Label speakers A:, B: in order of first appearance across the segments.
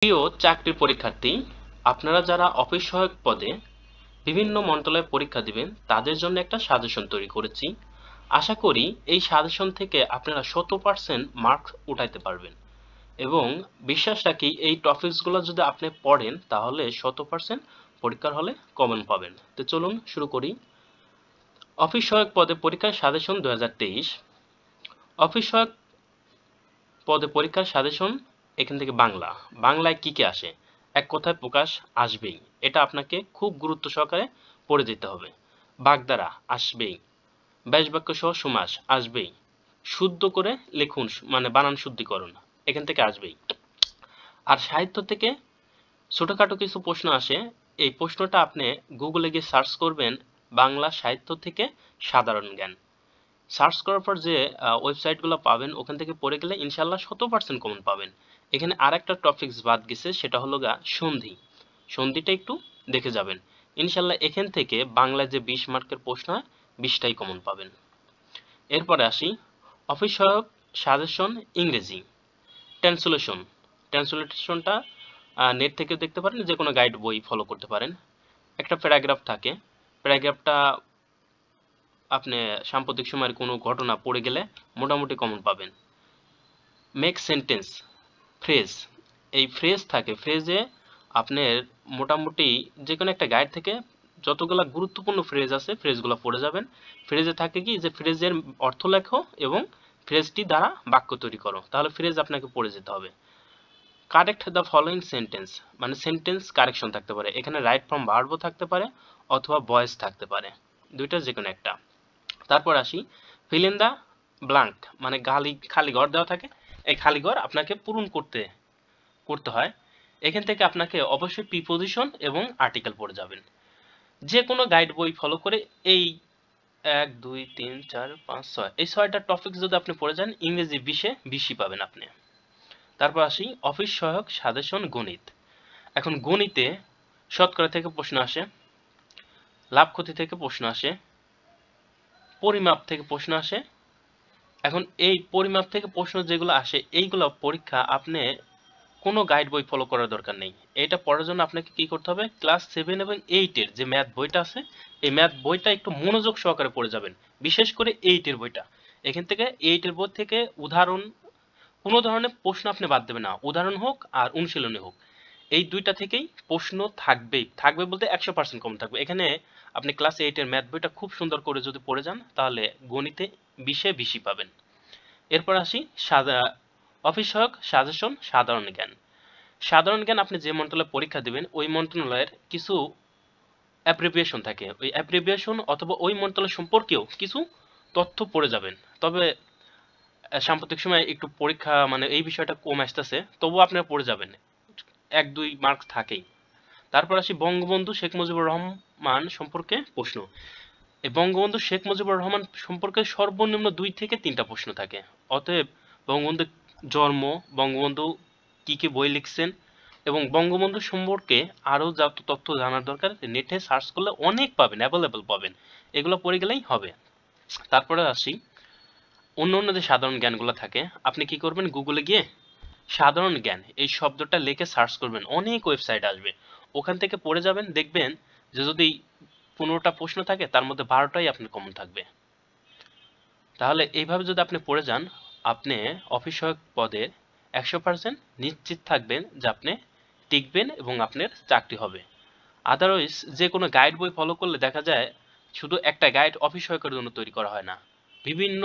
A: প্রিয় চাকরির পরীক্ষার্থী, আপনারা যারা অফিস সহায়ক পদে বিভিন্ন মন্ত্রণালয়ে পরীক্ষা দিবেন তাদের জন্য একটা সাজেশন তৈরি করেছি। আশা করি এই সাজেশন থেকে আপনারা 100% মার্কস উঠাইতে পারবেন এবং বিশ্বাস রাখি এই টপিকসগুলো যদি আপনি পড়েন তাহলে 100% পরীক্ষার হলে কমন পাবেন। তো চলুন শুরু করি। অফিস সহায়ক পদে পরীক্ষার সাজেশন 2023। অফিস সহায়ক পদে পরীক্ষার সাজেশন এখান থেকে বাংলায় কি কি আসে, এক কথায় প্রকাশ আসবেই, এটা আপনাকে খুব গুরুত্ব সহকারে পড়ে যেতে হবে। বাগধারা আসবেই, ব্যাস বাক্য সহ সমাস আসবেই, শুদ্ধ করে লিখুন মানে বানান শুদ্ধিকরণ এখান থেকে আসবেই। আর সাহিত্য থেকে ছোটখাটো কিছু প্রশ্ন আসে, এই প্রশ্নটা আপনি গুগলে গিয়ে সার্চ করবেন বাংলা সাহিত্য থেকে সাধারণ জ্ঞান। সার্চ করার পর যে ওয়েবসাইটগুলো পাবেন ওখান থেকে পড়ে গেলে ইনশাল্লাহ 100% কমন পাবেন। এখানে আর একটা টপিকস বাদ গেছে, সেটা হলো সন্ধি। সন্ধিটা একটু দেখে যাবেন, ইনশাল্লাহ এখান থেকে বাংলায় যে 20 মার্কের প্রশ্ন হয় 20টাই কমন পাবেন। এরপরে আসি অফিস সহায়ক সাজেশন ইংরেজি ট্রান্সলেশন। ট্রান্সলেশনটা নেট থেকে দেখতে পারেন, যে কোনো গাইড বই ফলো করতে পারেন। একটা প্যারাগ্রাফ থাকে, প্যারাগ্রাফটা আপনি সাম্প্রতিক সময়ের কোনো ঘটনা পড়ে গেলে মোটামুটি কমন পাবেন। মেক সেন্টেন্স ফ্রেজ, এই ফ্রেজ থাকে, ফ্রেজে আপনার মোটামুটি যে কোনো একটা গাইড থেকে যতগুলো গুরুত্বপূর্ণ ফ্রেজ আছে ফ্রেজগুলো পড়ে যাবেন। ফ্রেজে থাকে কি যে ফ্রেজের অর্থ লেখো এবং ফ্রেজটি দ্বারা বাক্য তৈরি করো, তাহলে ফ্রেজ আপনাকে পড়ে যেতে হবে। কারেক্ট দ্য ফলোয়িং সেন্টেন্স, মানে সেন্টেন্স কারেকশন থাকতে পারে, এখানে রাইট ফ্রম ভার্বও থাকতে পারে অথবা ভয়েস থাকতে পারে, দুইটা যে কোনো একটা। তারপর আসি ফিল ইন দ্য ব্ল্যাঙ্ক, মানে খালি ঘর দেওয়া থাকে, এই খালি ঘর আপনাকে পূরণ করতে হয়। এখান থেকে আপনাকে অবশ্যই প্রিপোজিশন এবং আর্টিকেল পড়ে যাবেন। যে কোনো গাইড বই ফলো করে এই 1 2 3 4 5 6 এই 6টা টপিক যদি আপনি পড়ে যান ইংরেজি 20-এ 20ই পাবেন আপনি। তারপর আসি অফিস সহায়ক সাজেশন গণিত। এখন গণিতে শতকরা থেকে প্রশ্ন আসে, লাভ ক্ষতি থেকে প্রশ্ন আসে, পরিমাপ থেকে প্রশ্ন আসে। এখন এই পরিমাপ থেকে প্রশ্ন যেগুলো আসে এইগুলো পরীক্ষা আপনি কোনো গাইড বই ফলো করার দরকার নেই। এটা পড়ার জন্য আপনাকে কি করতে হবে, ক্লাস 7 এবং 8 এর যে ম্যাথ বইটা আছে এই ম্যাথ বইটা একটু মনোযোগ সহকারে পড়ে যাবেন, বিশেষ করে 8 এর বইটা। এখান থেকে 8 এর বই থেকে উদাহরণ, কোনো ধরনের প্রশ্ন আপনি বাদ দেবেন না, উদাহরণ হোক আর অনুশীলনী হোক, এই দুইটা থেকেই প্রশ্ন থাকবে বলতে 100% কম থাকবে। এখানে আপনি ক্লাস 8 এর ম্যাথ বইটা খুব সুন্দর করে যদি পড়ে যান তাহলে গণিতে 20-এ 20ই পাবেন। এরপর আসি অফিস সহায়ক সাজেশন সাধারণ জ্ঞান। সাধারণ জ্ঞান আপনি যে মন্ত্রণালয়ে পরীক্ষা দিবেন ওই মন্ত্রণালয়ের কিছু অ্যাব্রিভিয়েশন থাকে, ওই অ্যাব্রিভিয়েশন অথবা ওই মন্ত্রণালয় সম্পর্কেও কিছু তথ্য পড়ে যাবেন। তবে সাম্প্রতিক সময়ে একটু পরীক্ষা মানে এই বিষয়টা কম আসতেছে, তবুও আপনারা পড়ে যাবেন, 1-2 মার্কস থাকেই। তারপর আসি বঙ্গবন্ধু শেখ মুজিবুর রহমান সম্পর্কে প্রশ্ন। এই বঙ্গবন্ধু শেখ মুজিবুর রহমান সম্পর্কে সর্বনিম্ন 2 থেকে 3টা প্রশ্ন থাকে। অতএব বঙ্গবন্ধু জন্ম, বঙ্গবন্ধু কি কি বই লিখছেন এবং বঙ্গবন্ধু সম্পর্কে আরো যত তথ্য জানার দরকার নেটে সার্চ করলে অনেক পাবেন, অ্যাভেলেবল পাবেন, এগুলো পড়ে গেলেই হবে। তারপরে আসি অন্য যে সাধারণ জ্ঞানগুলো থাকে, আপনি কি করবেন, গুগলে গিয়ে সাধারণ জ্ঞান এই শব্দটা লিখে সার্চ করবেন, অনেক ওয়েবসাইট আসবে, ওখান থেকে পড়ে যাবেন, দেখবেন যে যদি 15টা প্রশ্ন থাকে তার মধ্যে 12টাই আপনার কমন থাকবে। তাহলে এইভাবে যদি আপনি পড়ে যান আপনি অফিস সহায়ক পদে 100% নিশ্চিত থাকবেন যে আপনি টিকবেন এবং আপনার চাকরি হবে। আদারওয়াইজ যে কোনো গাইড বই ফলো করলে দেখা যায় শুধু একটা গাইড অফিস সহায়কের জন্য তৈরি করা হয় না, বিভিন্ন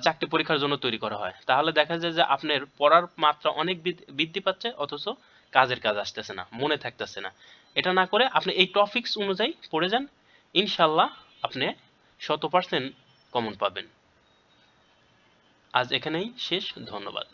A: চাকরি পরীক্ষার জন্য তৈরি করা হয়। তাহলে দেখা যায় যে আপনার পড়ার মাত্রা অনেক বৃদ্ধি পাচ্ছে অথচ কাজের কাজ আসতেছে না, মনে থাকতেছে না। এটা না করে আপনি এই টপিকস অনুযায়ী পড়ে যান, ইনশাল্লাহ আপনি 100% কমন পাবেন। আজ এখানেই শেষ, ধন্যবাদ।